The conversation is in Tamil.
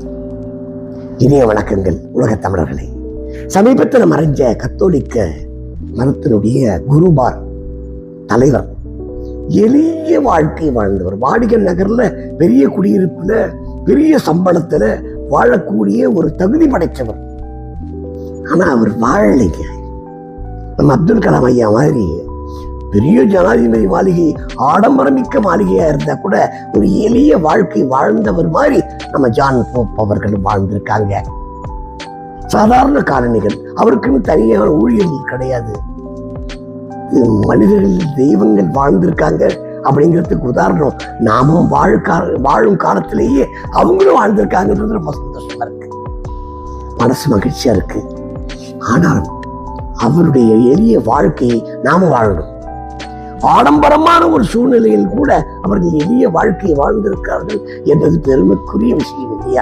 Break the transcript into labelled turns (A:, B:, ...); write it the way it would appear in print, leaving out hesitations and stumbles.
A: இனிய வணக்கங்கள் உலக தமிழர்களே. சமீபத்தில் மறைஞ்ச கத்தோலிக்க மதத்தினுடைய குருபார் தலைவர் எளிய வாழ்க்கை வாழ்ந்தவர். வாடிகன் நகர்ல பெரிய குடியிருப்புல பெரிய சம்பளத்துல வாழக்கூடிய ஒரு தகுதி படைத்தவர். ஆனா அவர் வாழலைங்க. நம்ம அப்துல் கலாம் ஐயா மாதிரி பெரிய ஜனாதிபதி மாளிகை, ஆடம்பரமிக்க மாளிகையா இருந்தா கூட ஒரு எளிய வாழ்க்கை வாழ்ந்தவர் மாதிரி நம்ம ஜான் போப் அவர்களும் வாழ்ந்திருக்காங்க. சாதாரண காலணிகள், அவருக்குன்னு தனியான ஊழியர்கள் கிடையாது. மனிதர்கள், தெய்வங்கள் வாழ்ந்திருக்காங்க அப்படிங்கிறதுக்கு உதாரணம் நாமும் வாழும் காலத்திலேயே அவங்களும் வாழ்ந்திருக்காங்கன்றது ரொம்ப சந்தோஷமா இருக்கு, மனசு மகிழ்ச்சியா இருக்கு. ஆனால் அவருடைய எளிய வாழ்க்கையை நாம வாழணும். ஆடம்பரமான ஒரு சூழ்நிலையில் கூட அவர்கள் எளிய வாழ்க்கையை வாழ்ந்திருக்கார்கள் என்பது பெருமைக்குரிய விஷயம் இல்லையா?